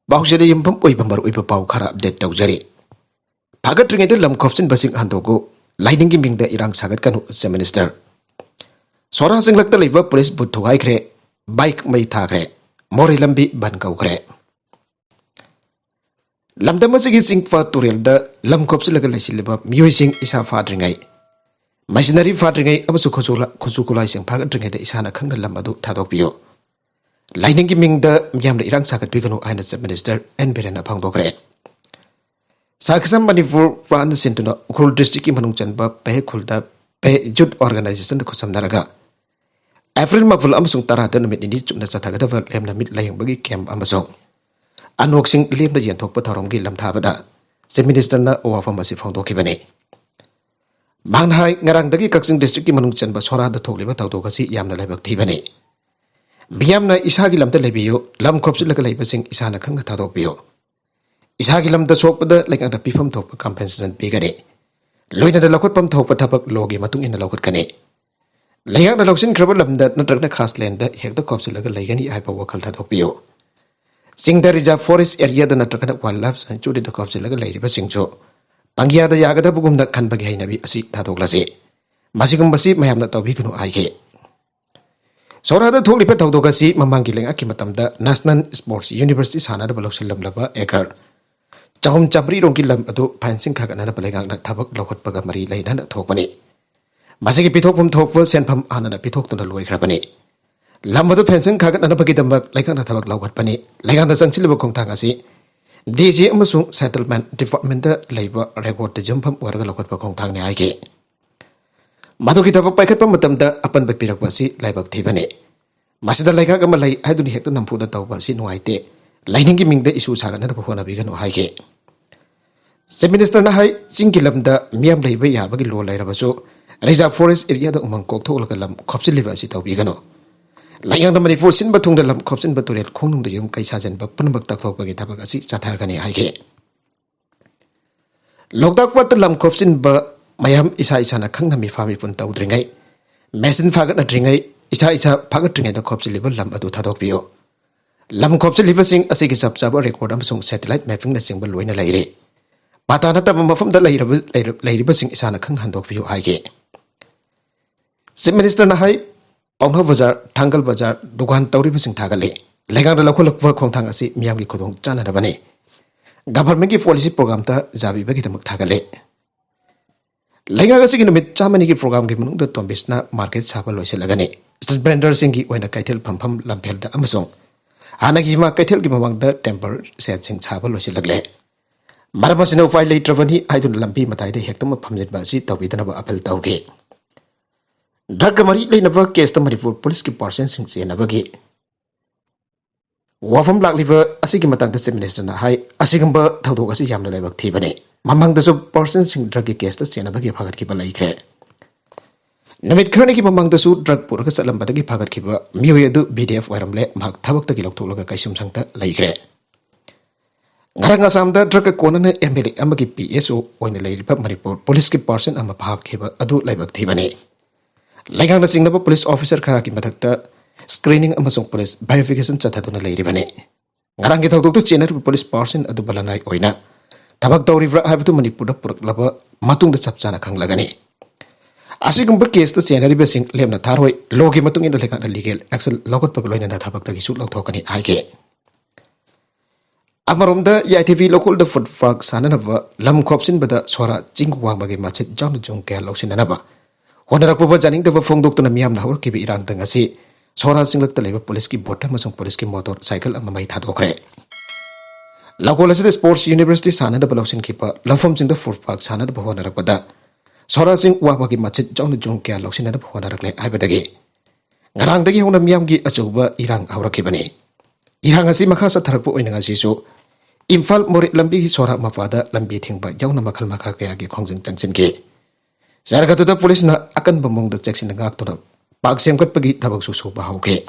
Bausada yumpam oiba mar oiba pau khara update taujari. Pagat ringeda lam khopsin basing handogo lightning gi mingda irang sagat kanu se minister. Sora sing lakta leiba police but thuai khre bike mai tha khre mori lambi ban kau khre. Lamda masigi sing fa turel da lam khopsin laga lesileba mioi sing isa fadringai. Machinery fadringai abasu khosukulai sing pagat ringeda isana khangna lam adu thadok piyo. Lightning giming da yamda irang sagat bigano aina sub minister and berena pangdokre. Sakasam Manipur Fran Sintuna Ukul district manung chanba pe khulda pe jut organization da khusam naraga. April maful amasung tarata namit indi chukna satagada val lemna mit layang bagi camp amasung. Anwok sing lemna yantok patharom gi lam thabada. Se minister na owafa masi pangdokibane. Manghai ngarang dagi kaksing district manung chanba sora da thokliba tawdokasi yamna laibak thibane. Miyamna isagi lamda lebiyo lam khopsilaga leibasing isana khanga thadokbiyo. Isagi lamda sokpada lekang da pifam thokpa compensation pigane. Loina da lokot thokpa thapak logi matung ina lokot kane. Layang da loksin kraba lamda natrakna khas land da hekda khopsilaga leigani aipa wakal thadokbiyo. Singda reserve forest area da natrakna wildlife sanctuary da khopsilaga leiriba singcho. Pangya da yagada bugumda khanbagi hainabi asi thadoklase. Masigumbasi mayamna tawbiganu aige. Sorada thok lipa tawdogasi mamangi lenga ki matamda National Sports University sana da balok silam laba ekar chahum chapri rongki lam adu fencing khagana na balenga na thabak lokot paga mari leina na thokpani masigi pithokpum thokpa senpham ana na pithok tuna loi khrapani lam adu fencing khagana na bagi dambak leika na thabak lawat pani leika na sangchilba khongthang asi DC amasung settlement department da leiba record de jumpham warga lokot pa khongthang ne aige Maduki tabak paikat pamatamda apan bapirak basi laibak thibane. Masida laika kama lai haiduni hekta nampu da tau basi nuaite. Lainingi mingda isu sagan na pahona bigano haike. Se minister na hai singki lamda miyam laiba yabagi lo lairabaso reserve forest area da umang kok thok lam khopsin liba si tau bigano. Layang da Manipur sin batung da lam khopsin baturel khongnung da yum kai sajen ba punbak tak thok bagi tabak asi chathar gani haike. Lokdak wat lam khopsin ba Mayam isa isa na khang nami fami pun tau dringai. Mesin fagat na dringai isa fagat dringai da khopsi liba lam adu thadok biyo. Lam khopsi liba sing asigi sab sab record amasung satellite mapping na sing ba loina laire. Pata na tama mafam da lairiba sing isa na khang handok biyo haige. Sim minister na hai Paungha bazar Thangal bazar dukan tauriba sing thagale. Legang da lakhulakwa khongthang asi miyam gi khudong chana da bane. Government ki policy program ta jabi ba ki tamak thagale. Lainga kasi kinumit chamani ki program ki manung da tombis na market sapa loise lagane. Street vendor singi oina kaitel phampham lamphel da amasong. Hana ki hima kaitel ki mamang da temper set sing sapa loise lagle. Marabasina ufai laitravani haidun lampi matai da hektam phamlet ba si tawbidana ba apel tawge. Drug mari lainaba case ta Manipur police ki person sing se nabagi. Wafam lakliva asigi matang da minister na hai asigamba thawdok asi yamna laibak thibane. Mamang da so person sing drug case ta sena bagi phagat ki balai kre namit khane ki mamang da su drug pura ka salam badagi phagat ki ba miwe du BDF waramle mak thabak ta ki lok tholaga kaisum sangta lai kre ngarang asam da drug ko na MLA amagi PSO oina lai pa Manipur police ki person ama phak kheba adu laibak thibane laigang da singna police officer khara ki mathak ta screening amasung police verification chathaduna lai ribane ngarang ki thawdok ta chener police person adu balanai oina Tabak taurivra habtu Manipur da purak laba matung da sapchana khanglagani. Asigumba case ta senari besing lemna tharoi logi matung ina lekang legal action logot pagloina na thabak ta gisu lokthokani aige. Amarom da YTV local da food park sananaba lam khopsin bada sora jing wang bagi machet jang jong ke loksin nanaba. Honarak paba janing da fongdok to na miyam na hor ki bi irang tanga si sora singlak ta leba police ki bota masung police ki motor cycle amamai thadokre. Lakola sida Sports University sana da baloksin kipa lafam sing da food park sana da bahwana rakpada sora sing wa bagi machet jong jong kya loksin da bahwana rakle aibadagi ngarang dagi hona miyam gi achuba irang awrakibani irang asi makha sa tharakpu oina ngasi su Imphal mori lambi gi sora mapada lambi thingba yauna makhal makha kya gi khongjing changsin ki sargatu da police na akan bamong da cheksin ngak to da pak semkat pagi thabak su su bahauke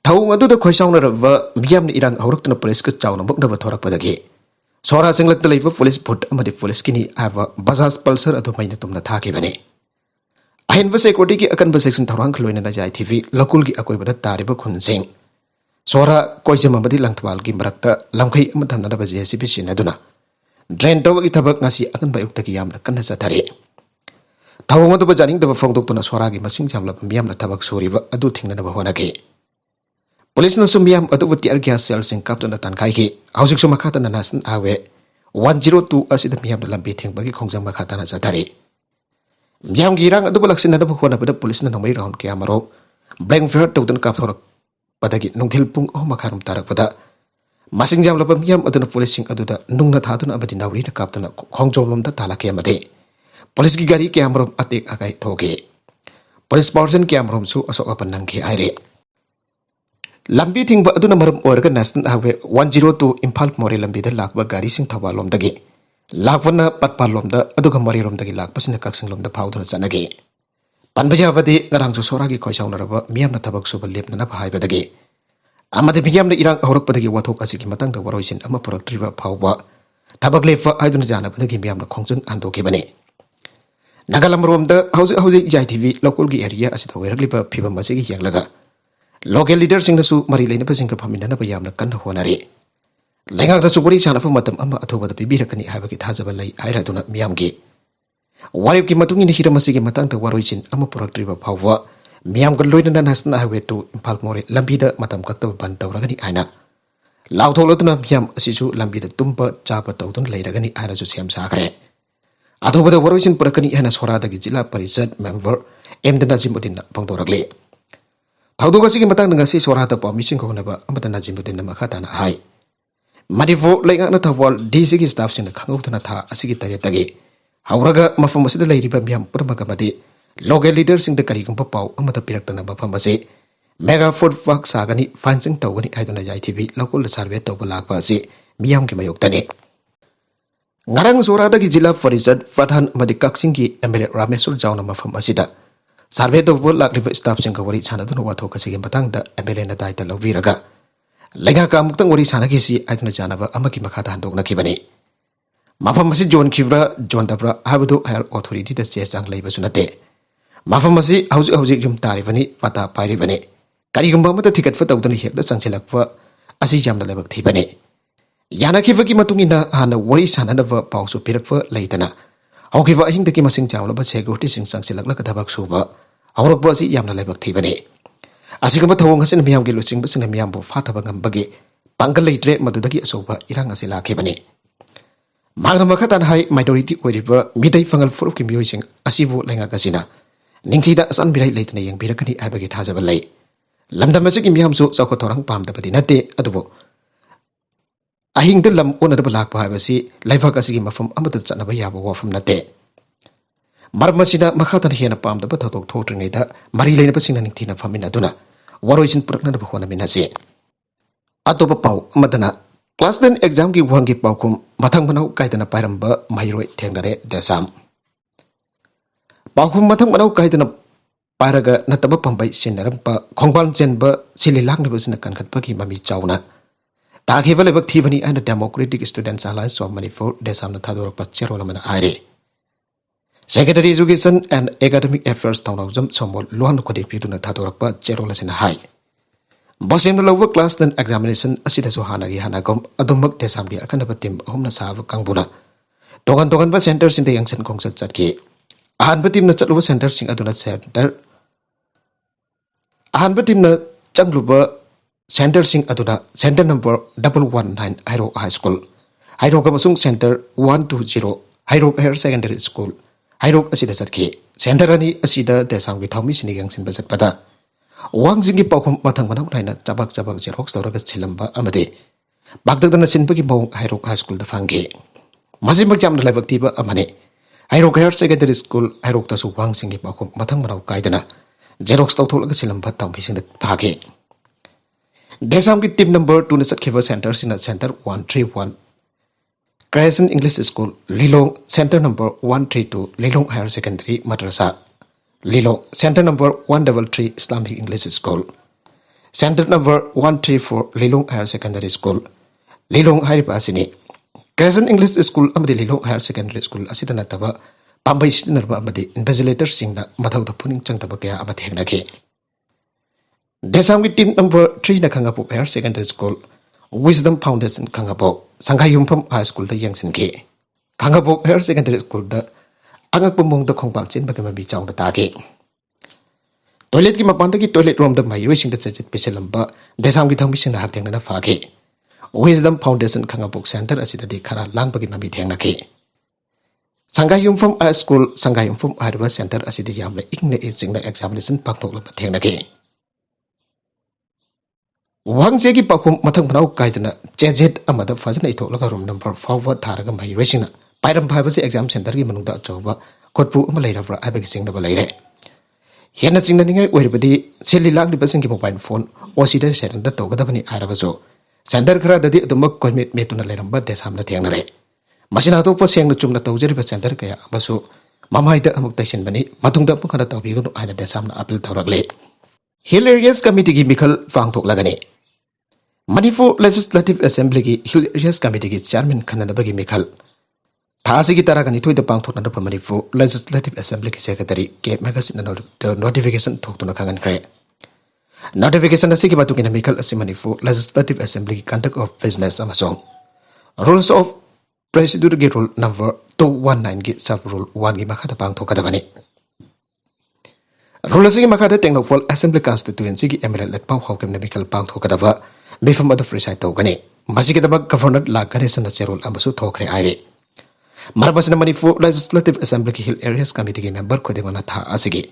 Thawung adu da khoisaung na raba miyam ni irang awrak tuna police ka chawna mukna ba thorak padagi sora singlak da leiba police phut amadi police kini aba Bajaj Pulsar adu maina tumna thaki bane ahin ba security ki akan ba section thawang khloina na jai TV lokul gi akoi bada tariba khun sing Sora koijam amadi langthwal gi marakta lamkhai ama thamnaba JCB sinaduna drain tawagi thabak ngasi akan bayuk taki yamna kanna chathare thawang adu bajaring daba phongdoktuna sora gi masing jamla miyamna thabak soriba adu thingnana ba honake police na sumiyam adu tear gas cell sing kaptuna tankai ki hausik suma khatana nasan awe 102 asida miyamna lambi thingbagi khongjam ma khatana chathare miyam gi rang adu balaksin na ba hona ba police na nongmai round ke amaro blank fair tawdan kapthor padagi nungthil pung makharum tarak pada masing jam lapam yam aduna police sing aduda nungna thaduna abadi nawri na kaptana khongjom da tala ke amade police gi gari ke amrom atek akai thoge police person ke amrom su asok apan nang ke aire lambi thing ba aduna maram orga national highway 102 imphal more lambi da lakba gari sing thawalom dagi lakwana patpalom da aduga mari rom dagi lakpasina kaksing lom da phawduna chanage Panbajavadi ngarang su soragi khoisaunaraba miyamna thabak suba lepnana bhaibadagi amade miyamna irang ahorakpadagi wathok asiki matangda waroisin ama puraktriba phawba thabak lefa aiduna janabadagi miyamna khongjan andokibani nagalamromda hauji jai tv local gi area asida weragliba phibam asigi yanglaga local leader singnasu mari leina pasingka phaminana ba yamna kanna honari lengang da suguri chanafa matam ama athobada bibirakani habagi thajaba lai airaduna miyamgi warib ki matung ini hiram masigi matang ta waroichin ama puraktriba phawwa miyam ga loina national highway to imphal more lambida matam kakta ban tawragani aina lautholotuna miyam asisu lambida tumba chapa tawdun leiragani aina su sem sakre athobada waroichin purakani aina sorada gi jila parishad member emdana jimudin pangdoragle thawduga sigi matang ngasi sorada permission khonaba amata najimudin makhatana hai madifo lenga na thawal dc gi staff sin khangutana tha asigi tayatagi hauraga mafam asida lairiba miyam purmagamadi local leaders sing the karigumpa pau amata piraktana mafam ase mega food park sagani fancing tawgani aiduna jai tv local survey tawba lakpa ase miyam ki mayoktani ngarang sorada gi jila farisad pradhan madi kaksing gi emele ramesur jauna mafam asida survey tawba lakliba staff sing ka wari chana dunu watho kasigi matangda emele na daita lawiraga lenga ka muktang wari sana gi si aiduna janaba amaki makhata handokna kibani mafam asi John Kivra John Dabra habdu higher authority da che chang leiba sunate mafam asi hauji yum taribani pata pairibani karigumba mata ticket fa tawdani hekda changchelakwa asi jamna lebak thibani yana khifaki matungina hana wari sanana ba pausu pirakwa leitana haukiwa hingdaki masing jamla ba security sing changchelakla ka dabak suba aurakba asi yamna lebak thibani asigama thawong hasin miyam gi luching basina miyam bo fathaba ngambagi pangal leitre madudagi asoba irang asi lakhibani Magna makatan hai minority oiriba midai fangal furuk ki miyoi asibu lenga kasina ningthida asan birai leitna yang birakani abagi thajaba lei lamdam asiki miyam su chawko thorang pamdabadi nate adubo ahing de lam onada balak pa habasi laifa kasigi mafam amata chanaba yaba wafam nate marmasina makatan hena pamdaba thotok thotringeida mari leina pasingna ningthina famina duna waroisin purakna ba hona minase atopa pau amadana Class 10 exam ki wangi paukum mathang manau kaitana pairamba yroi thengnare desam paukum mathang manau kaitana pairaga nataba pambai sinarampa khongbal chenba sili lakna basina kankhatpa ki mami chauna takhiba lebak thibani and democratic students alliance of manipur desam na thador pa cherolamana aire secretary education and academic affairs tawnawjam somol lohan khode piduna thador pa cherolasina hai Bosim na lawa class 10 examination asida so hanagi hanagom adumak desamdi akan dapat tim ahum na sahab kangbuna togan ba center sin de yangsen kongsat chatki ahan ba tim na chatluwa center sing aduna center sing aduna center number 119 Hairo High School Hairo kamasung center 120 Hairo Higher Secondary School Hairo asida chatki center ani asida desambi thawmi sin yangsen ba chatpada Wangzingi paukum matang manau naina cabak Xerox tawraga chilamba amade bagdagdana sinpagi mawng Hairo High School da fangi masimak jamna laibak tiba amane Hairo Higher Secondary School Hairo tasu wangzingi paukum matang manau kaidana Xerox tawtholaga chilamba tawmisingda phage desamgi team number 2 na satkhiba center sina center 131 Crescent English School Lilong center number 132 Lilong Higher Secondary Madrasa Lilo, Center number 133 Islamic English School. Center number 134 Lilong Higher Secondary School. Lilong Higher Pasini. Crescent English School amadi Lilong Higher Secondary School asita nataba pambai sitinarba amadi invigilator singna mathau da puning changtaba kaya amati hegnaki. Desam ki team number 3 na Kangapok Higher Secondary School, Wisdom Foundation Kangapok, Sanghayumpham High School the Yangsin Ki. Kangapok Higher Secondary School the Angak Pumong the Kongpalsin Bagamabi Chow the Taki. Toilet ki mapantaki toilet room the my wishing the Church Pisilamba, Desam ki Tamishin Hating na Faki. Wisdom Foundation Kangapok Center asita di Kara Lang Bagamabi Tangaki. Sanghayumpham High School, Sanghayumpham High Center asita Yamle Igne Itzing the examination Paktok Tangaki. Wangsegi Pakum Matang Manau Kaitana, Jazet Amada Fazanato Lagarum number forward Taraga my racing. Pyram Privacy Exam Center Gimanunda Jova, Kotpu Malay for Abexing the Balay. Hena Singing everybody, silly lang the person mobile phone, or see the shed and the Togadabani Arabazo. Sender Kra the Mok commit me to the Lamb, but there's Hamlet Yanare. Masinato for saying the Chumna Tojeri Center Kaya Abaso, Mamma the Amuktation Bani, Matunda Pukana Tobigo and the Samna Apple Toragle. Hilarious Committee Gimikal Faonalagani. Manipur Legislative Assembly ki Hilarious Committee ki Chairman Kanadabagi Mikal. Thasi ki Taragani to the Pangtok and Manipur Legislative Assembly ki Secretary gave magazine the notification talk to Nakangan Kre. Notification as Sikibatu in a Mikal as Manipur Legislative Assembly conduct of business Amazon. Rules of Procedure Gate Rule number 219 Git Sub Rule 1 Gimakata Pangtok Kadabani. Rulasing Makata Technopol Assembly Constituency ki Emerald let Pau Hokem Mikal Pangtok Kadaba. Before the free side Togani, Masikaba Governor Lagaris and the Cerul Ambasu Tokre Aire. Marabasana Manipur Legislative Assembly Hill Areas Committee member Kodemanata Asigi.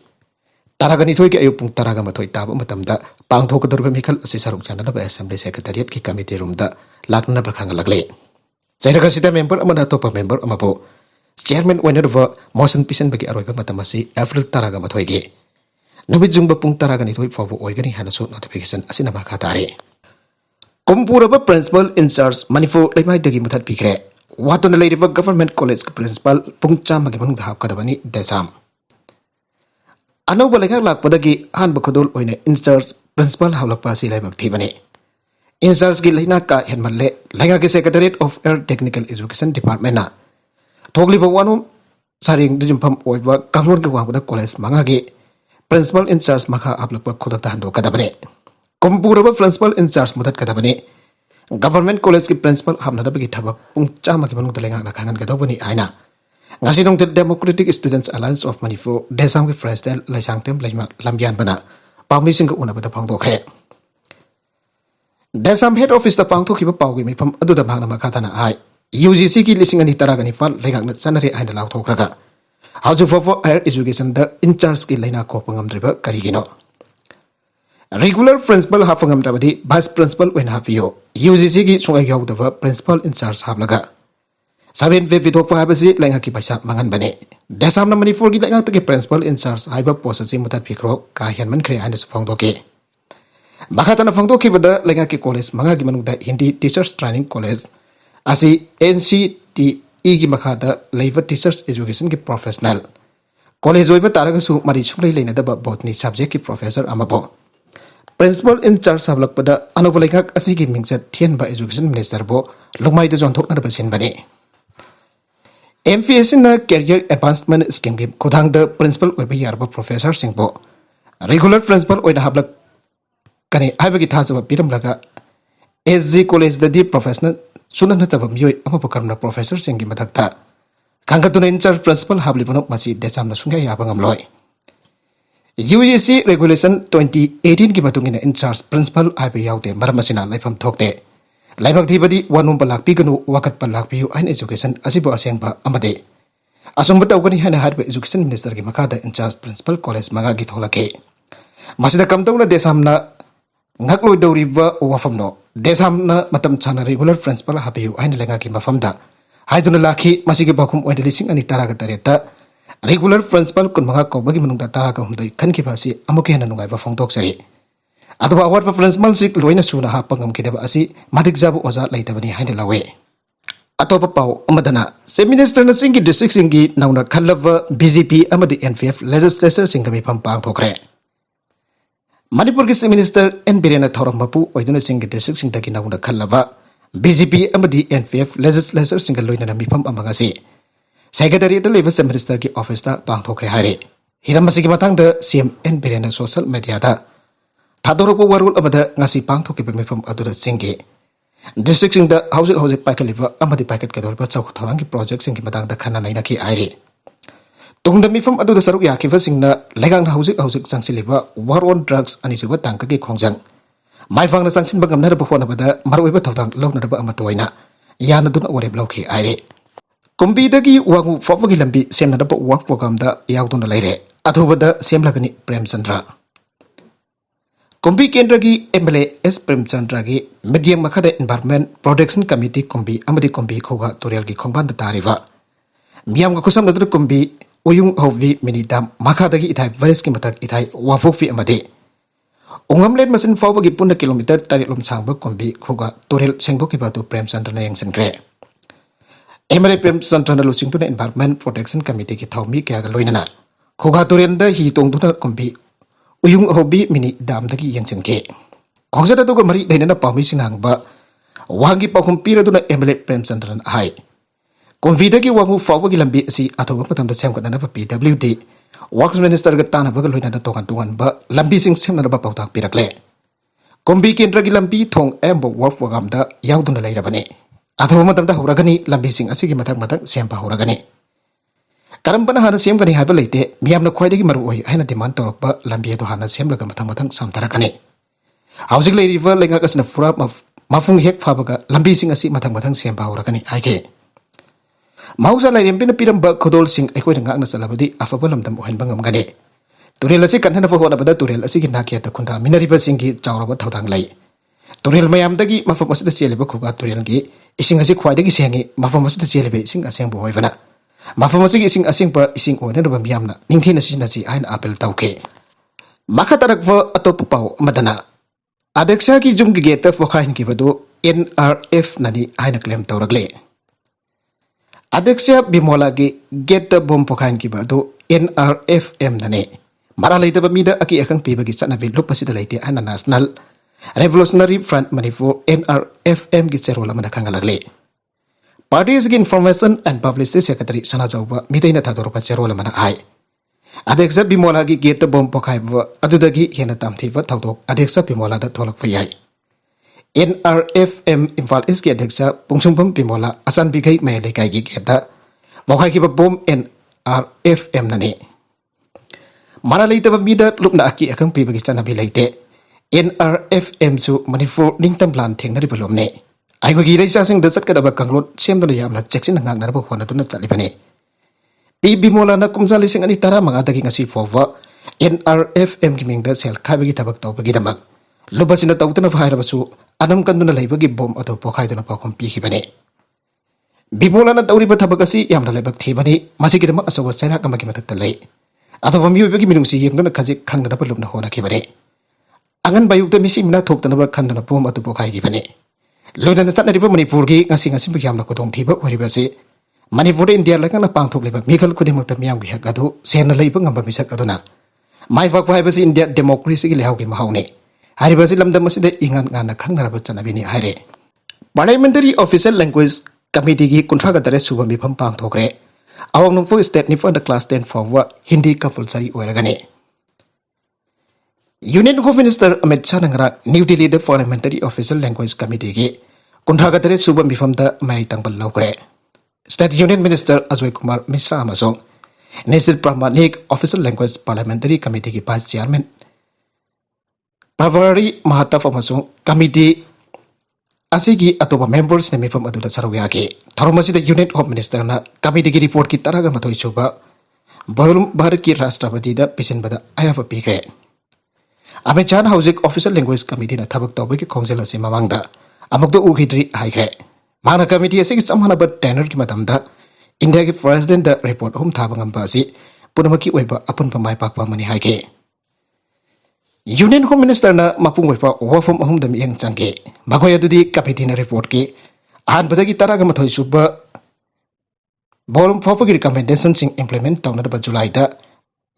Taragani Toy Ayupung Taragamatoi Tabu Matamda, Pangtoka Mikal Assisaruk Janaba Assembly Secretariat Ki Committee Room da Lagna Bakangalagle. Zeragasita member Amanatopa member Amapo. Chairman whenever Mosan Pisan Bagi Aroiba Matamasi, April Taragamatoige. Nubizumba Pung Taragani Toy for Oigani Hanaso notification Asinamakatari. Kumpuraba Principal in Charge Manipur Lemai Dagi Mutat Pikre. What on the lady of Government College Principal Pungcha Magimung the Hakadabani Desam. Anobalega Lak Padagi Hanbakadul Oine in Charge Principal Halapasi Labak Tibani. In Charge Gilinaka Henmale, Lagaki Secretariat of Air Technical Education Department. Togli Bawanum Saring Dijumpam Oiba Kamur Gawanga College Mangagi. Principal in Charge Maka Ablapa Kodatando Kadabane. Kumpuraba Principal in Charge Mutat Kadabani. Government College ki Principal Hamnada Bagitaba Pungcha Makimanung Telenga Nakangan Gadabani Aina. Nasidong the Democratic Students Alliance of Manipur, Desam ki Freestyle Laisangtem Lambian Bana, Pamising Unabata Pangdoke. Desam head office the Pangto Kiba Pawimi from Aduda Magna Makatana I. UGC ki listing and Taragani Fal, Legang Sanari and the Lautokraga. House for Air Education the in charge ki Lena Kopangam River Karigino. Regular Principal Hafangam Rabadi, Vice Principal when Hapio, UGC ki Sungayawdava, Principal in charge Hablaga. Sabin Vivito Pabasi, Langaki Pasa Mangan Bane. Desam Manipur Gilangaki Principal in charge, Hyper Possessing Mutat Pikro, Kayanman Kre and Fangdoki. Makatana Fangdoki with the Langaki College, Mangagimanuda Hindi Teachers Training College, Asi NCT Igi Makata, Labor Teachers Education ki Professional. College Oiba Taragasu Marichuli Lena Botany Subject ki Professor Amabo. Principal in charge of Lakpada, Anobalagak Asigi Mingset, Tienba Education Minister Bo, Lumai de John Tokna Basin Bane. MPS in the Career Advancement Scheme Kodang the Principal Oiba Yarba Professor Singbo. Regular Principal Oida Hablak Kani Ibagitaz of Piram Laga. SG College the Deep Professional, Sunanatabam Yui Amapokarna Professor Singi Matakta. Kankatuna in charge Principal Hablipanok Masi Desam Sunga Yabangam Loy. UGC Regulation 2018 ki batungina in charge Principal Ibe Yaute Maramasina Lifam Tokte. Laibak Tibadi, one Palakpiganu, Wakat Palakpiu, and Education, Asibo Asengba, Amade. Asumbataugani had a hard Education Minister Gimakada in charge Principal College Magagit Holake. Masida Kamtona Desamna Naklo do River Wafamno, Desamna Matam Chana regular Principal Hapiu, and Langaki Mafamda. Haidunalaki, Masikibakum, when releasing an Itaraga Regular Principal kun mga bagi manungda taraga humday kan kibasi amukihan nungay ba fong toksari. Ato ba award pa Principal sik loy na suna hapang kidaba asi matigzabo oza laytabani hain lawe. Ato pa pao amadana se Minister na singi district singi nauna kalava BJP amadi NPF legislature singami pampang tokre. Manipur ki Minister N Birena Thoram Mapu oiduna singi district singtaki nauna kalava BJP amadi NPF legislature singal loy na mipam amangasi. Secretary the Labor Minister ki office ta Pangthokre Hari. Hiramasi ki matang the CM N Birena social media ta. थादोरप वरुल ngasi pangthokkiba mifam aduda singi district singda hauzik paikaliba amadi paikat kadorba chawk thorangi project singi matangda khana naina ki airi tungda mifam aduda saruk yakiba singna legang hauzik changsiliba war on drugs ani chuba tangka ki khongjang maifangna changsin bagam narba phona bada maroiba thawdang lognarba amatoina yana dun oreb lawki airi kumbidagi wangu fawagi lambi semnarba work program da yauduna leire athubada semlagani premchandra Kumbi Kendra gi MLA S Premchandra gi Medium Makada Environment Protection Committee Kumbi Amadi Kumbi Khoga Torial gi Khongban da Tariva Miam ga kusam nadru Kumbi Uyung Hovi Minidam Makada gi Ithai Virus ki matak Ithai Wafofi Amadi Ungamlet Masin Faoba gi Puna Kilometer Tarilum Changba Kumbi Khoga Torial Sengbo ki Batu Premchandra na Yang Sengre MLA Premchandra na Lusing Puna Environment Protection Committee ki Thaumi Kya ga Loinana Khoga Torial da Hi Tongduna Kumbi Uyung hobi mini dam dagi yang cengke. Kongsada tu mari dainana pami sinang ba wangi pakum pira tu na MLA Premchandran hai. Konvida ki wangu fawa ki lambi si atau matam da sem kana pa PWD. Works Minister ga tana ba loina da tongan ba lambi sing sem na ba pautak pirakle. Kombi kendra ki lambi thong embo work program da yaudun na laira bane. Atau matam da horagani lambi sing asigi matak sem pa horagani. Karampana hana sem gani haba leite miyamna khwaidagi maru oi haina demand torokba lambi to hana sem laga mathang samtarakani hauzik le river lenga kasna fura mafung hek phabaga lambi sing asi mathang sem baurakani aike mausa lai rempina piramba khodol sing ekoi ngakna salabadi afaba lamdam ohen bangam gane turel asi kanhana fo hona bada turel asi gi nakia ta khunda minariba singi chawraba thawdang lai turel mayam dagi mafam asida cheleba khuga turel gi ising asi khwaidagi sengi mafam asida chelebe sing aseng bo hoibana Mafamasi ising asing pa ising onen rubam yamna ningthi na sinasi ain apel tauke makatarak va atop pau madana adeksha ki jum gi geta fokhain ki badu NRF nani ain claim tawragle adeksha bimola gi geta bom fokhain ki badu NRFM nani mara leita ba mida aki akang pi bagi chana bi lupasida leite ana National Revolutionary Front Manipur NRFM gi cherola mana khangalagle Parties Information and Publicity Secretary Sana Jauba Mitaina Tadoropa Cherola Mana Ai. Adexa Bimola gi Gate Bomb Pokaiva Adudagi Henatam Tiva Tautok Adexa Bimola da Tolok Fayai. NRFM Infal Iski Adexa Pungsumpum Bimola Asan Bigai Melekai Geta Vokaikiba Bomb NRFM Nani. Maralita Mida Lupna Aki Akang Pibagistana Bilate NRFM su Manipur Ningtam Plan Ting Ripolomne. Aigo gi reisa sing da chatka da ba kanglot sem da yamla cheksin ngak na ba khona tuna chali bane pi bimola na kumjali sing ani tara manga da gi ngasi fowa NRFM gi ming da sel khabe gi tabak taw gi damak lubasina tawtana phaira basu anam kanduna leiba gi bom ato pokhai dana pakom pi gi bane bimola na tawri ba thabak asi yamla lebak thi bane masi gi dama asoba chaina kam gi matak ta lei ato bami gi minung si yeng na khaji khang na ba lubna hona ki bane angan bayuk da misi mina thok tana ba khandana bom ato pokhai gi bane Loina na satna riba Manipur gi ngasi bigyam na kodong thiba wariba se Manipur India lakang na pangthok leba mikal kudimok ta miyam gi hakadu sena leiba ngamba misak aduna mai fak phai basi India democracy gi lehaw gi mahaune hariba se lamdam masida ingan ngana khangnara ba chana bini haire Parliamentary Official Language Committee gi kunthra ga dare suba mifam pangthokre awang nungfo state ni for the class 10 for Hindi compulsory oiragane Union Home Minister Amit Shah Nangra New Delhi the Parliamentary Official Language Committee gi kunthagatre suba mifam da mai tangbal laukre State Union Minister Ajay Kumar Mishra amasong National Pramanik Official Language Parliamentary Committee gi Vice Chairman Pravari Mahataf amasong Committee asigi atoba members ne mifam adu da sarawya gi tharomasi da Union Home Minister na committee gi report ki taraga mathoi chuba Bharum Bharat ki Rashtrapati da pisin bada ayapa pikre Amit Shah Hauzik Official Language Committee na thabak tawbagi khongjal ase mamangda amukdo ukhidri haikre mana committee ase samhana ba tenor ki matamda India ki president da report hum thabangam ba si punamaki oiba apun pamai pakpa mani haike Union Home Minister na mapung oiba wafum ahum dam yang changge bagoi adudi committee na report ki ahan badagi taraga mathoi suba borum phopagi recommendation sing implement tawna ba July da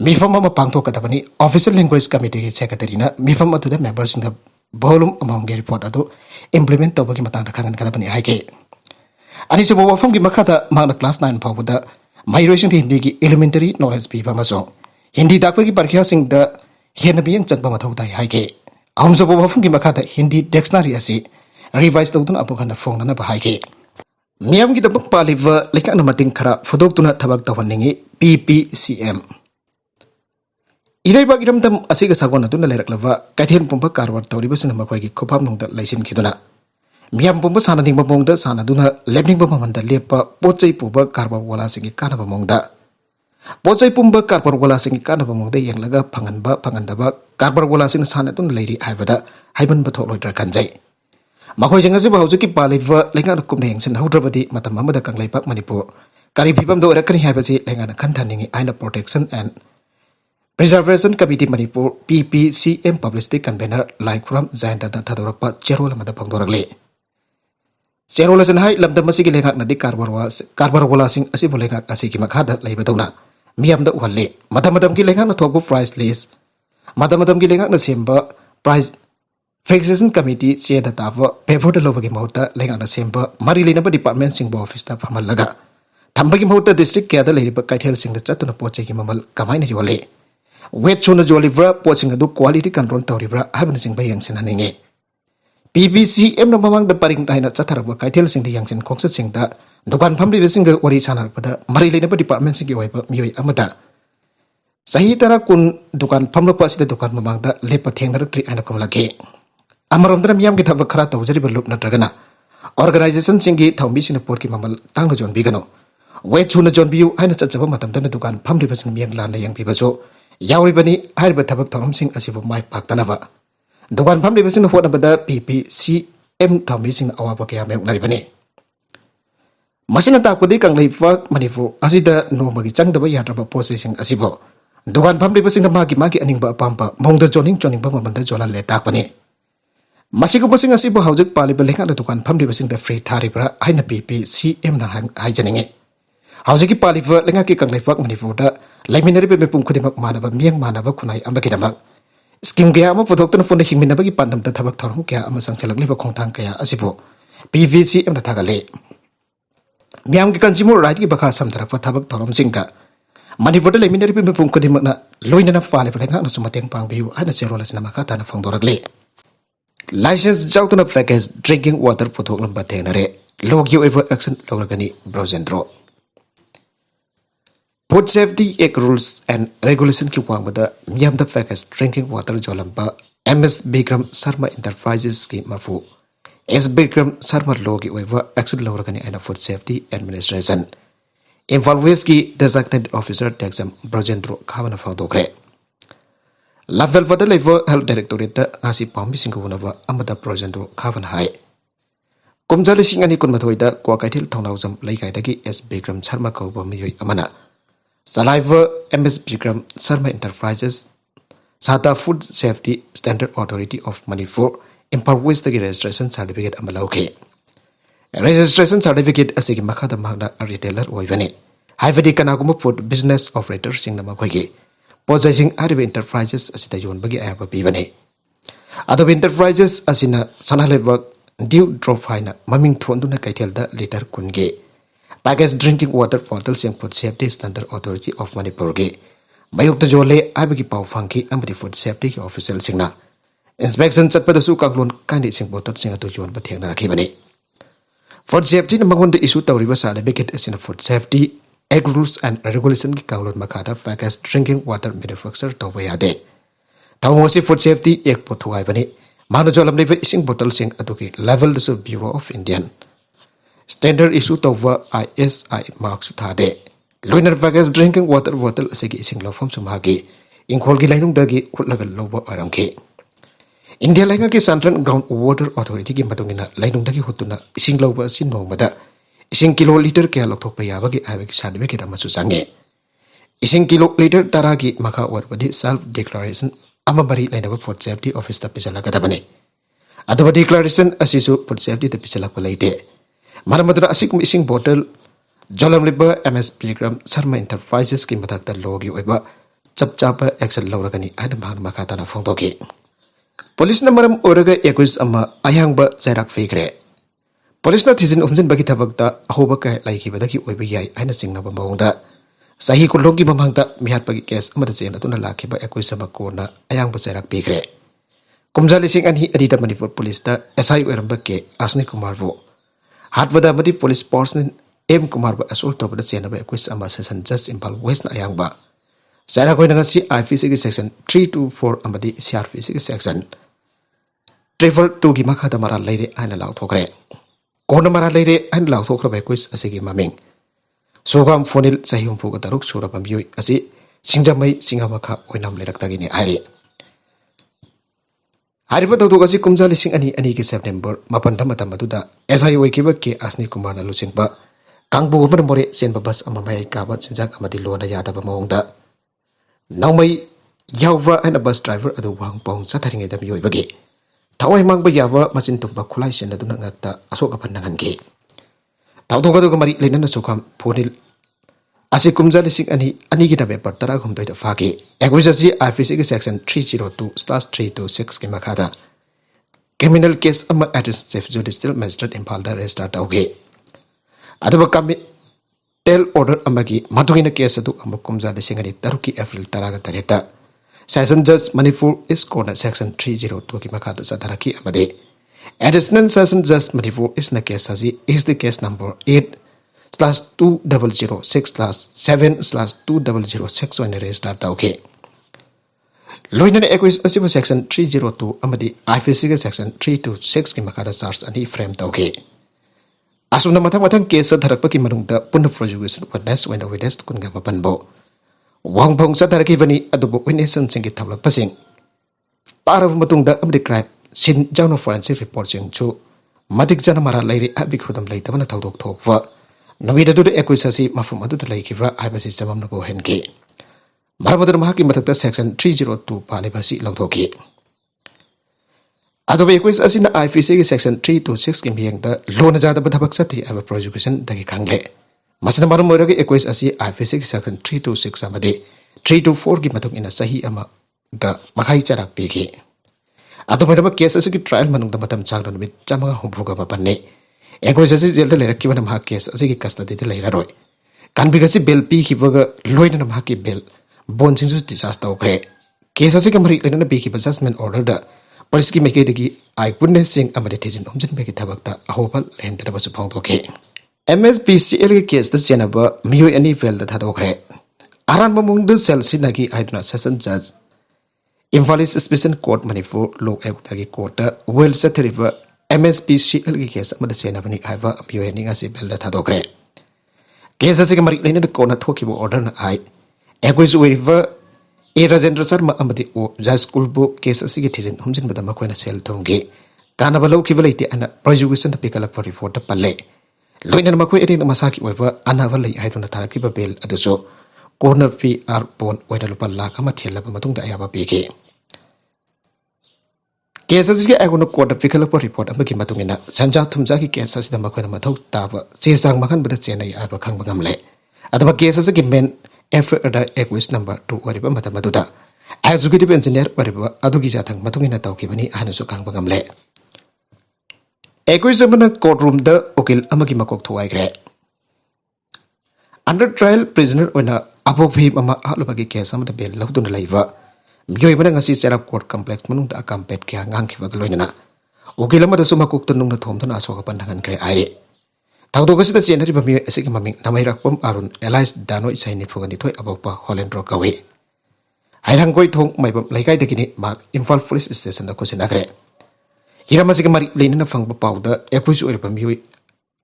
Mifam ama pangthok kadabani Official Language Committee ki secretary na mifam atu da members in the volume among ge report adu implement tawbagi matang da khangan kadabani haike ani se bo fam gi makha da magna class 9 phaw da migration Hindi ki elementary knowledge bi ba maso Hindi dakpa ki parkhya sing da hen bi yang chakba mathau dai haike ahumsabo wafung ki makata Hindi dictionary asi revise tawduna apokana phone ba haike miyam gi dabak paliva leka na mating khara fodok tuna thabak tawhanningi PPCM irai bag iram dam asiga sagona tuna leraklava kaithen pumpa karwar tawriba sina makhoi gi khopam nongda laisin khiduna miyam pumpa sana ding bamongda sana duna lebning bamanda lepa pochai puba karwar wala singi kana bamongda pochai pumba karwar wala singi kana bamongda yenglaga phangandaba karwar wala sina sana tuna leiri haibada haiban bathok loidra kanjai makhoi jeng asiba haujuki paliva lenga kumna yengsin haudrabadi matam amada kanglaipak manipur kari phibam do rakani haibasi lenga khanthaningi aina protection and Preservation Committee Manipur PPCM Publicity Convener Laikram Zainda Thadorakpa Cherola Mada Pangdorakle Cherola Sanhai Lamda Masiki Lengak Nadi Karbarwala Sing Asibolengak Asiki Makhada Laibadona Miam the Wale Madamadam Gilengak na Togo Price List Madamadam Gilengak na Simba Price Fixation Committee Chia the Tava Pevor the Lovagi Mota Lengak na Simba Marilina Department Singbo Office Ta Pamalaga Tambagi Mota District Kada Lady Bakaitel Sing the Chatuna Poche Mamal Kamaina Yole Wet chuna jolibra poching adu quality control tawribra haban sing bayang sinaninge PPCM no mamang da paring taina chatharaba kaitel sing di yangsin khoksa sing da dukan phamli besing ga wari sanar pada mari leina ba department sing gi waiba miyoi amada sahi tara kun dukan phamlo pa sida dukan mamang da lepa thengnar tri ana komlage amaramdra miyam gi thaba khara tawjari ba lup na dragana organization sing gi thawmi sina por ki mamal tanglo jon bigano wet chuna jon biu aina chachaba matam da dukan phamli besing miyang lan la yang bibaso Yauribani Harba Tabak Tom Sing Asibu Mai Paktanava. The one family was in the water of the PPCM Tomising our Bakayam Naribani. Masina Takudi can leave work manifu Asida no Magichang the way Yatraba possessing Asibo. The one family was in the Magi and Imba Pampa, Mong the Joning Bamanda Jola Letapani. Masiko was in Asibo Haujuk Palibalika the one family was in the free Taribra, Aina PPCM Nahang Hygienic. Hausiki Paliver Lengaki can leave work manifuda. Laiminari be pum kudimak manaba miang manaba kunai ambakidamak skim gaya ama photok phone hingmin nabagi pandam ta thabak thorum kya ama sangchalak liba khongthang kaya asibo PVC amna thagale miang ki consumer right ki bakha samthara pa thabak thorum singta manipur laiminari be pum kudimak na loina na fale prenga na sumateng pangbiu ana cherola sinama kha ta na phangdorakle license jautuna package drinking water photok lamba thenare logyo ever action logragani brozendro Food Safety Act Rules and Regulation ki wangmada miyam da package drinking water jolampa MS Bikram Sharma Enterprises ki mafu S Bikram Sharma law ki oiba action lawragani and Food Safety Administration involves ki designated officer exam Brojendro khawana phangdokre level wada level health directorate da ngasi pambi singawunaba amada Brojendro khawana hai kumjali singani kunmathoi da kwakaithil thongnawjam laikai S Bikram Sharma kauba miyoi amana Saliva MS Bikram Sharma Enterprises Sata Food Safety Standard Authority of Manipur empowers the registration certificate amalauke. Registration certificate asigi makada magna retailer oivani. Haivadi kanaguma food business operator sing namakwagi. Possessing Arabic enterprises asita yon bagi ayaba bibani. Adobe enterprises asina sanalebak due drop haina maming thonduna kaitelda liter kunge. Package drinking water bottles and Food Safety Standard Authority of Manipur ge mayukta jole abigi pau fangki amadi food safety official singna inspection chatpada su kanglon kandi sing bottle sing atu yon bathengna rakhibani food safety na mangonda issue tawriba certificate asina food safety act rules and regulation ki kanglon makada package drinking water manufacture tawba yade tawmosi food safety act pothuai bani manu jolam leba ising bottle sing atu ki level the Bureau of Indian Standard issue over ISI marks thade. Lunar package drinking water bottle asigi ising law from sumagi. In Kolgi Linung Dagi Kutlagal Lobo Aramke. India Langaki Central Ground Water Authority Gimatungina, Linung Dagi Hutuna, ising loba sino mada. Ising kiloliter Kalotopaya Yabagi Avik Sadviki Amasusange. Ising kiloliter Taragi Maka Warbadi self declaration Amabari Lina Food Safety Office the Pisalagadabane. Adaba declaration asisu food safety the Pisalapalate. Maramadra asik ising bottle Jolam Liba MS Pilgrim Sharma Enterprises ki matakta logi oiba chapchapa action lawragani adamhan makatana phongtoki Police na maram oraga yakus ama ayangba jairak fikre Police na thizin umjin bagi thabakta ahoba ka laiki badaki oiba yai aina singna bambaungda sahi kulongi mamangta mihat bagi case amada chena tuna lakhiba yakus ama kona ayangba jairak fikre kumja lising ani adita Manipur police da SI oiramba ke Asni Kumar bu hatwada madi police person M Kumar ba assault tobada chenaba equis ama session just Impal West na ayang ba Sara koina ngasi IPC section 324 amadi CRPC section travel to gi makha da mara leire ana law thokre kona mara leire an law thokra ba equis asigi maming sogam fonil sahim pu ga daruk sura bamyoi asi singjamai singamakha oinam lerak tagini ari Hariba Dogasi Kumza Lising Ani September, Mapanta Matamaduda, as I wake ke Asni Kumar na Lucingba, Kangbu More Sen Babas Amamay Kabat Sinjak Amadilona Yada Bamonda. Now may Yava and a bus driver at the Wang Pong Sataring at the Muibagi. Tawai Mang Bayava Masin Tumba Kulais and the Dunata Asoka Panangi. Taudogamari Lenana Sokam Ponil Asi Kumza Lising Anigita Bepartara Hum to the Faki. Equizasi IPC section 302/326 Kimakata. Criminal case address Chief Judicial Magistrate Impalda restart okay. Adabakami tell order amagi Matugina case to Amakumza Lising Taruki April Taraga Tareta. Session Judge Manipur is corner section 302 Kimakata Sataraki Amade. Additional Session Judge Manipur is the case is the case number 8/2006/7/2006 when restart okay. Loinan Equis Asiva section 302 Amadi IPC section 326 Kimakata SARS and frame okay. Asuna Matamatan case at Harapaki Manunda Puna prosecution witness when the witness Kungamapanbo. Wang Pong Sataraki Adobo witness and sing it tabla passing. Part of Matunda of the crime, Sin Journal Forensic Reporting to Matic Janamara lady Abikudam later when a Taudo talk for. Navida do the Equisasi Mafumadu the Lake Iba system of Nabo Henke. Marabadar Mahaki Matata section 302 Palibasi Lotoki. Adobe Equis as in the IPC section 326 being the Lonajada Batabaksati of a prosecution Dagi Kangle. Masanamaru Moragi Equis as the IPC section 326 Amade 324 Gimatum in a Sahi Ama the Makai Charak Piki. Adomaba cases trial Manum the Matam Chagran with Jamaga Humpuga Mapane. Equis Zelda Kivanam Hakes as a custody the Lairoi. Can be a bill P. Hivoga Lloyd and Haki bill. Bones into disaster okay. Cases a complete in a beekeeper assessment order the Poliski Makegi I wouldn't sing a meditation of Jen Mekitabata, a hopal and there was a pound okay. MSPCL case the Senaba, Mu any fell that had okay. Aran among the cell Sinagi I do not session judge. Invalid Special Court Manifor Low Eutagi Quarter, well set river MSPCL case of the Senabani Iva, Mu ending as a bell that had okay. Cases a complete in the corner talking order I. Equis river Erasendra Sarma Amati O Jazz School Book case as it is in Humjin with the Maquena Cell Tonge. Carnavalo Kivaliti and a prosecution to pick up for report the Palais. Loin and Makwe in the Masaki Weaver, Anavali I don't Tarakiba Bill at the so. Corner fee are born when a Lupala Kamatilla Matung the Ayaba Piki. Cases I want to quote a pick up report of Makimatungina, Sanja Tumzaki cases the Maquena Mato Tava, Cesar Makan with the Sena Aba Kangamle. At the cases again. After a Equis number 2 Wariba Matamaduda. As executive engineer Wariba Adugizatang Matungina Taukibani Hanusukang Bagamle. Equisabana courtroom the Okil Amakimakok to Igre. Under trial prisoner when a Apopi Mama Alubagi case of the bill Laudun Laiva. Myoibanangasi set up court complex Manunda Akampet Kianganki Vagaloina. Okilama the Sumakuk to Nuna Tomtona Sokapandan Kre Ire. Taudogas the Senate of Mu Esigmaming Namairapum Arun, Elias Dano is signing for the toy about Holland Rock away. I don't go to my like I take mark involved police station the Cosinagre. Hiramasigmari Lena Fang powder, Equus or Pamui,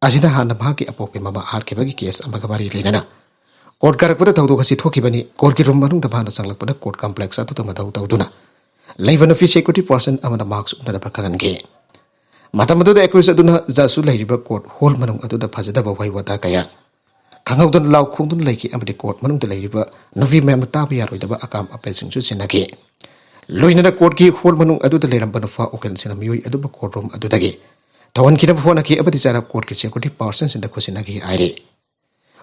Asina Hanamaki Apopi Mama Harkebagi case, Amagamari Lena. Court Karaputa Taudogas Tokibani, Corki Romanum the Panda Sanglapota Court Complex at the Matau. Live an official equity person among the marks of the Pakaran Gay. Matamado the Equus Aduna Zasula River Court, whole manum ado the Pazadaba Waywata Kaya. Kangaudon Lau Kundun Lake and the court manum the River, Novi Mamatabi with the Akam a passing to Senaki. Luina court key, whole manum ado the Lerambanafa Okan Senamui Aduba courtroom Adudagi. Tawan Kinafonaki ever desire court security persons in the Cosinagi Ire.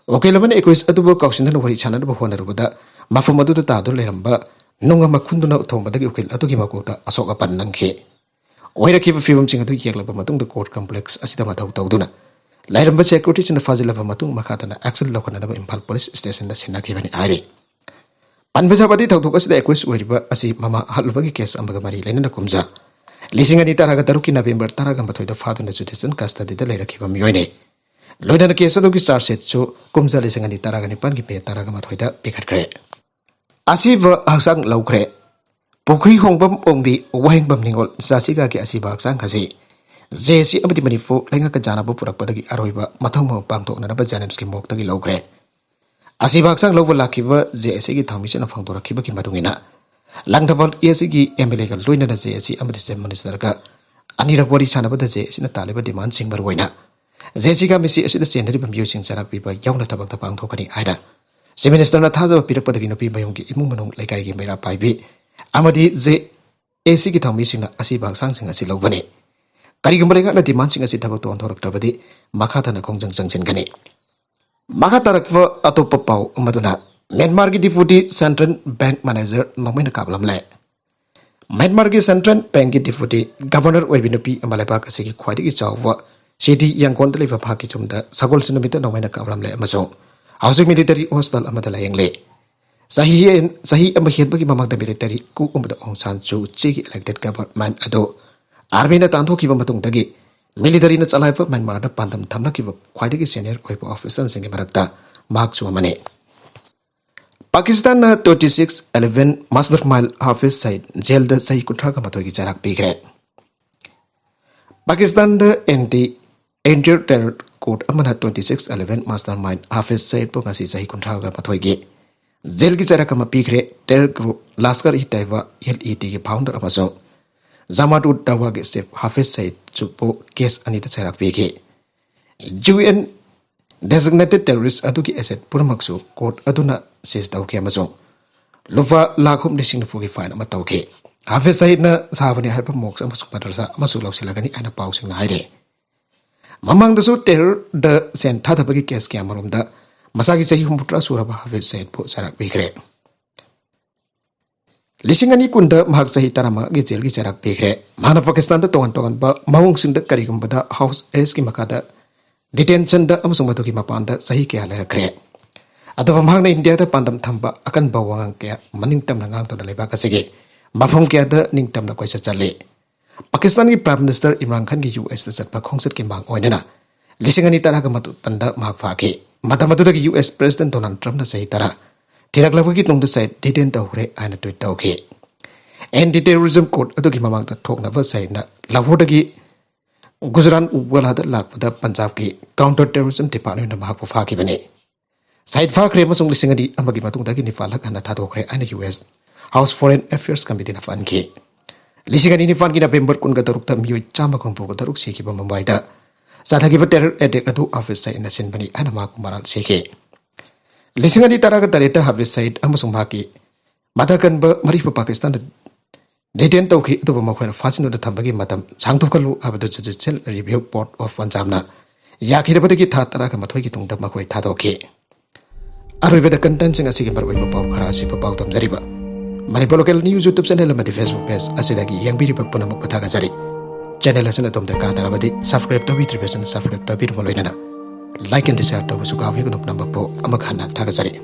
Okelaman Equus Aduba Caution and Wari Chana Bahona Ruda, Mafamadu the Tado Leramba, Nunga Makunduna Tomba the Ukil Adugimakota, Asoka Pananke. Where keep a film sing to Yaklabamatung the court complex as the Matau Tauduna. Lyramba securities in the Fazil of Matung Makatana, Axel Lokanaba Impal Police Station the Sinaki Ire. Panbazabadi Taudukas the Equus Weriba as Mama Halubagi case Ambagamari Lena Kumza. ꯂꯤꯁꯤꯡ ꯑꯅꯤ ꯇꯔꯥꯒ ꯇꯔꯨꯛꯀꯤ ꯅꯕꯦꯝꯕꯔ ꯇꯔꯥꯒ ꯃꯥꯊꯣꯏꯗ ꯐꯥꯗꯨꯅ ꯖꯨꯗꯤꯁꯤꯌꯦꯜ ꯀꯁꯇꯗꯤꯗ ꯂꯩꯔꯛꯈꯤꯕ ꯃꯤꯑꯣꯏꯅꯤ ꯂꯣꯏꯅꯅ case ꯑꯗꯨꯒꯤ charge ꯁꯤꯠꯁꯨ ꯀꯨꯝꯖꯥ ꯂꯤꯁꯤꯡ ꯑꯅꯤ ꯇꯔꯥꯒ ꯅꯤꯄꯥꯟꯒꯤ ꯃꯦ ꯇꯔꯥꯒ ꯃꯥꯊꯣꯏꯗ ꯄꯤꯈꯠꯈ꯭ꯔꯦ ꯑꯁꯤꯕ ꯍꯛꯆꯥꯡ ꯂꯧꯈ꯭ꯔꯦ ꯄꯨꯈ꯭ꯔꯤ ꯍꯣꯡꯕꯝ ꯑꯣꯡꯕꯤ ꯋꯥꯍꯦꯡꯕꯝ ꯅꯤꯡꯒꯣꯜ ꯆꯥꯁꯤꯒꯥꯒꯤ ꯑꯁꯤꯕ ꯍꯛꯆꯥꯡ ꯑꯁꯤ ꯖꯦꯁꯤ ꯑꯃꯗꯤ ꯃꯅꯤꯄꯨꯔ ꯂꯩꯉꯥꯛꯀ ꯖꯥꯅꯕ ꯄꯨꯔꯛꯄꯗꯒꯤ ꯑꯔꯣꯏꯕ ꯃꯊꯧ ꯃꯉꯝ ꯄꯥꯡꯊꯣꯛꯅꯅꯕ ꯖꯦꯅꯤꯝꯁꯀꯤ ꯃꯣꯛꯇꯒꯤ ꯂꯧꯈ꯭ꯔꯦ ꯑꯁꯤꯕ ꯍꯛꯆꯥꯡ ꯂꯧꯕ ꯂꯥꯛꯈꯤꯕ ꯖꯦꯁꯤꯒꯤ ꯊꯧꯃꯤꯁꯤꯅ ꯐꯣꯡꯗꯣꯔꯛꯈꯤꯕꯒꯤ ꯃꯇꯨꯡꯏꯟꯅ ꯂꯪꯊꯕꯥꯜ ꯑꯦꯁꯤꯒꯤ ꯑꯦꯝꯑꯦꯜꯑꯦꯒ ꯂꯣꯏꯅꯅ ꯖꯦꯁꯤ ꯑꯃꯗꯤ ꯆꯤꯐ ꯃꯤꯅꯤꯁꯇꯔꯒ ꯑꯅꯤꯔꯛ ꯋꯥꯔꯤ ꯁꯥꯟꯅꯕꯗ ꯖꯦꯁꯤꯅ ꯇꯥꯜꯂꯤꯕ ꯗꯤꯃꯥꯟꯁꯤꯡ ꯃꯔꯨꯑꯣꯏꯅ ꯖꯦꯁꯤꯒ ꯃꯤꯁꯤ ꯑꯁꯤꯗ ꯆꯦꯟꯅꯔꯤꯕ ꯃꯤꯑꯣꯏꯁꯤꯡ ꯆꯔꯥꯛ ꯄꯤꯕ ꯌꯥꯎꯅ ꯊꯕꯛꯇ ꯄꯥꯡꯊꯣꯛꯀꯅꯤ ꯍꯥꯏꯅ ꯆꯤꯐ ꯃꯤꯅꯤꯁꯇꯔꯅ ꯊꯥꯖꯕ ꯄꯤꯔꯛꯄꯗꯒꯤ ꯅꯨꯄꯤ ꯃꯌꯨꯝꯒꯤ ꯏꯃꯨꯡ ꯃꯅꯨꯡ ꯂꯩꯀꯥꯏꯒꯤ ꯃꯩꯔꯥ ꯄꯥꯏꯕꯤ ꯑꯃꯗꯤ ꯑꯦꯁꯤꯒꯤ ꯊꯧꯃꯤꯁꯤꯡꯅ ꯑꯁꯤꯕ ꯍꯛꯆꯥꯡꯁꯤꯡ ꯑꯁꯤ ꯂꯧꯕꯅꯤ ꯀꯔꯤꯒꯨꯝꯕ ꯂꯩꯉꯥꯛꯅ ꯗꯤꯃꯥꯟꯁꯤꯡ ꯑꯁꯤ ꯊꯕꯛꯇ ꯑꯣꯟꯊꯣꯔꯛꯇ꯭ꯔꯕꯗꯤ ꯃꯈꯥ ꯇꯥꯅ ꯈꯣꯡꯖꯪ ꯆꯪꯁꯤꯟꯒꯅꯤ ꯃꯈꯥ ꯇꯥꯔꯛꯄ ꯑꯇꯣꯞꯄ ꯄꯥꯎ ꯑꯃꯗꯨꯅ ꯃ꯭ꯌꯥꯟꯃꯥꯔꯒꯤ ꯗꯤꯄꯨꯇꯤ ꯁꯦꯟꯇ꯭ꯔꯦꯜ ꯕꯦꯡꯛ ꯃꯦꯅꯦꯖꯔ ꯅꯣꯡꯃꯩꯅ ꯀꯥꯞꯂꯝꯂꯦ ꯃ꯭ꯌꯥꯟꯃꯥꯔꯒꯤ ꯁꯦꯟꯇ꯭ꯔꯦꯜ ꯕꯦꯡꯛꯀꯤ ꯗꯤꯄꯨꯇꯤ ꯒꯚꯔꯅꯔ ꯑꯣꯏꯕꯤ ꯅꯨꯄꯤ ꯑꯃ ꯂꯩꯕꯥꯛ ꯑꯁꯤꯒꯤ ꯈ꯭ꯋꯥꯏꯗꯒꯤ ꯆꯥꯎꯕ ꯁꯤꯗꯤ ꯌꯥꯡꯀꯣꯟꯗ ꯂꯩꯕ ꯐꯥꯛꯀꯤ ꯆꯨꯝꯗ ꯁꯒꯣꯜꯁꯦꯟ ꯅꯨꯃꯤꯠꯇ ꯅꯣꯡꯃꯩꯅ ꯀꯥꯞꯂꯝꯂꯦ ꯑꯃꯁꯨꯡ ꯍꯧꯖꯤꯛ ꯃꯤꯂꯤꯇꯔꯤ ꯍꯣꯁꯄꯤꯇꯥꯜ ꯑꯃꯗ ꯂꯥꯌꯦꯡꯂꯦ ꯆꯍꯤ ꯑꯃ ꯍꯦꯟꯕꯒꯤ ꯃꯃꯥꯡꯗ ꯃꯤꯂꯤꯇꯔꯤ ꯀꯨ ꯑꯃꯗ ꯑꯣꯡ ꯁꯥꯟ ꯁꯨ ꯆꯤꯒꯤ ꯏꯂꯦꯛꯇꯦꯗ ꯒꯚꯔꯟꯃꯦꯟꯠ ꯑꯗꯨ आर्मीना तांथोखिबा मतुंगदगी मिलिटरीना चलाइबा म्यांमारदा पांदम थमनखिबा ख्वाइदगी सीनियर ओइबा ऑफिसरसिंगि मरक्ता मार्क्स अमने पाकिस्तान 26/11 मास्टरमाइंड हाफिज सईद जेल द सही कुठागा मतोगी चराक पीग्रे पाकिस्तान द एंटी टेरर कोर्ट अमना 26/11 मास्टरमाइंड हाफिज सईद पो ngasi सही कुठागा मतोगी जेल की चराक अमा पीग्रे terror group Lashkar e Taiba LET की फाउंडर अमसो जमात उद दावा के चीफ हाफिज सईद चुपो केस अनिता चराक पीगे UN designated terrorist adugi asset puramaksu court aduna seized tawke amasong lufa lakhum lising fugi fine ama tawke hafiz sahid na sabani haiba moks amasung madrasa amasung lausilagani ana pausing na haire mamang dasu terror the sen thadabagi case ke amarum da masagi chahi humputra suraba hafiz sahid po charak bigre lisingani kunda mahak chahi tarama gi jail gi charak bigre mana pakistan da tongan tongan ba mawung sing da karigum bada house arrest ki makada detention da amasung matuki mapanda sahi kya lerakre adaba mahangna india da pandam thamba akan bawangang kya maning tamna ngang to leba kasege mafum kya da ning tamna koisa chale pakistan ki prime minister imran khan ki US da chatpa khongsat ki mang oinana lisingani tara ga matu tanda mahak fa ke matamatu da US president donald trump da sahi tara thirak lawagi tung da side deten tawre aina tweet tawke anti terrorism court adugi mamang da thokna ba sai na lawodagi Gujarat उगलाद लापदा पंजाब की counter terrorism department महापु फाकी बने साइड फाखरे मसुंग लिसिंगदी अमगी मतुंगदगी निफालक हना थादोखरे अने US house foreign affairs committee ना फनके लिसिंगदी निफान की नवंबर कुन गतरुक तम युइ चामा खंपु गतरुक सेखिबा मुंबईदा साथागिबा टेरर अटैक अदु ऑफिस साइ नसिन बनी अना माकु मराल सेखे लिसिंगदी तरागा तरेता हाफिज सईद अमसुंग माकी मदकन ब मरिफ Pakistan Detain tauki atu bamakhoi fasino da thambagi matam sangthukalu abadu judicial review board of Punjabna yakhirabadagi tha tara ka mathoi ki tungda makhoi thadoki aroibada content sing asigi marwai ba pau khara asi ba pau tamjariba Manipur local news YouTube channel amadi Facebook page asidagi yangbiri bakpuna mukha thaga jari channel asana tomda kanarabadi subscribe tabi tribation subscribe tabi ruloinana like and share tabu sukawi gunuk number po amakhana thaga jari